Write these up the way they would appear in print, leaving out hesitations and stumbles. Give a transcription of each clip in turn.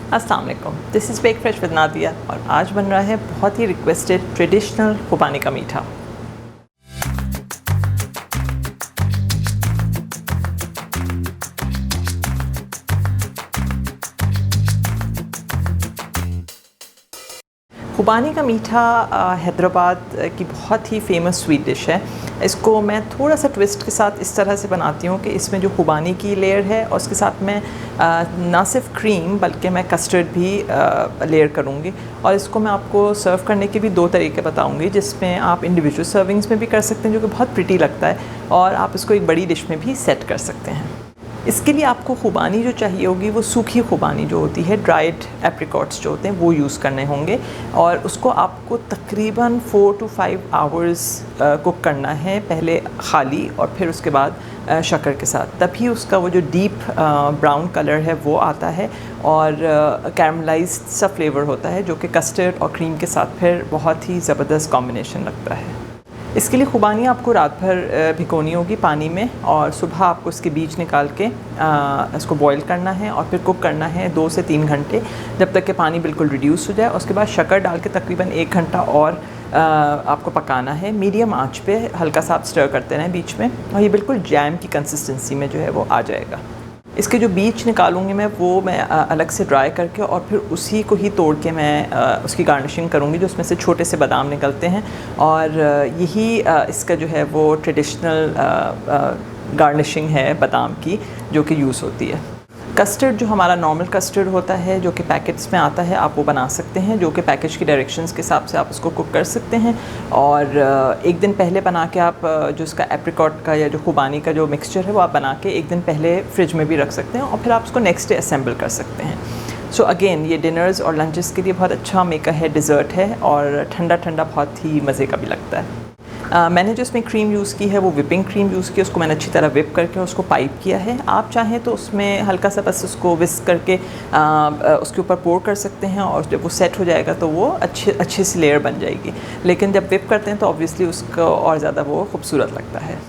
अस्सलाम वालेकुम, this is bake fresh with Nadia और आज बन रहा है बहुत ही रिक्वेस्टेड ट्रेडिशनल खुबानी का मीठा। खुबानी का मीठा हैदराबाद की बहुत ही फेमस स्वीट डिश है। इसको मैं थोड़ा सा ट्विस्ट के साथ इस तरह से बनाती हूँ कि इसमें जो खुबानी की लेयर है और उसके साथ मैं ना सिर्फ क्रीम बल्कि मैं कस्टर्ड भी लेयर करूँगी। और इसको मैं आपको सर्व करने के भी 2 तरीके बताऊँगी, जिसमें आप इंडिविजुअल सर्विंग्स में भी कर सकते हैं जो कि बहुत प्रिटी लगता है, और आप इसको एक बड़ी डिश में भी सेट कर सकते हैं। इसके लिए आपको खुबानी जो चाहिए होगी वो सूखी खुबानी जो होती है, ड्राइड एप्रिकॉट्स जो होते हैं वो यूज़ करने होंगे, और उसको आपको तकरीबन 4 to 5 आवर्स कुक करना है, पहले खाली और फिर उसके बाद शक्कर के साथ। तभी उसका वो जो डीप ब्राउन कलर है वो आता है और कैरमलाइज्ड सा फ्लेवर होता है, जो कि कस्टर्ड और क्रीम के साथ फिर बहुत ही ज़बरदस्त कॉम्बिनेशन लगता है। इसके लिए खुबानी आपको रात भर भिगोनी होगी पानी में, और सुबह आपको इसके बीज निकाल के इसको बॉईल करना है और फिर कुक करना है 2 से 3 घंटे, जब तक कि पानी बिल्कुल रिड्यूस हो जाए। उसके बाद शक्कर डाल के तकरीबन 1 घंटा और आपको पकाना है मीडियम आंच पे, हल्का सा आप स्टर करते रहें बीच में, और ये बिल्कुल जैम की कंसिस्टेंसी में जो है वो आ जाएगा। इसके जो बीज निकालूंगी मैं अलग से ड्राई करके, और फिर उसी को ही तोड़ के मैं उसकी गार्निशिंग करूंगी, जो उसमें से छोटे से बादाम निकलते हैं, और यही इसका जो है वो ट्रेडिशनल गार्निशिंग है बादाम की, जो कि यूज़ होती है। कस्टर्ड जो हमारा नॉर्मल कस्टर्ड होता है जो कि पैकेट्स में आता है, आप वो बना सकते हैं, जो कि पैकेज की डायरेक्शंस के हिसाब से आप उसको कुक कर सकते हैं। और एक दिन पहले बना के आप जो इसका एप्रिकॉट का या जो खुबानी का जो मिक्सचर है वो आप बना के एक दिन पहले फ्रिज में भी रख सकते हैं, और फिर आप उसको नेक्स्ट डे असेंबल कर सकते हैं। सो अगेन ये डिनर्स और लंचेस के लिए बहुत अच्छा मेकर है, डिज़र्ट है, और ठंडा ठंडा बहुत ही मज़े का भी लगता है। मैंने जो इसमें क्रीम यूज़ की है वो विपिंग क्रीम यूज़ की, उसको मैंने अच्छी तरह विप करके उसको पाइप किया है। आप चाहें तो उसमें हल्का सा बस उसको विस्क करके उसके ऊपर पोर कर सकते हैं, और जब वो सेट हो जाएगा तो वो अच्छी सी लेयर बन जाएगी। लेकिन जब विप करते हैं तो ऑब्वियसली उसका और ज़्यादा वो खूबसूरत लगता है।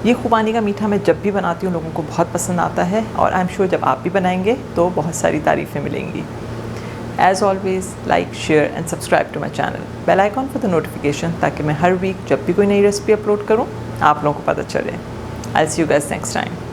ये खुबानी का मीठा मैं जब भी बनाती हूँ लोगों को बहुत पसंद आता है, और आई एम श्योर जब आप भी बनाएंगे तो बहुत सारी तारीफ़ें मिलेंगी। As always, like, share and subscribe to my channel. Bell icon for the notification ताकि मैं हर वीक जब भी कोई नई रेसिपी अपलोड करूँ आप लोगों को पता चले। I'll see you guys next time.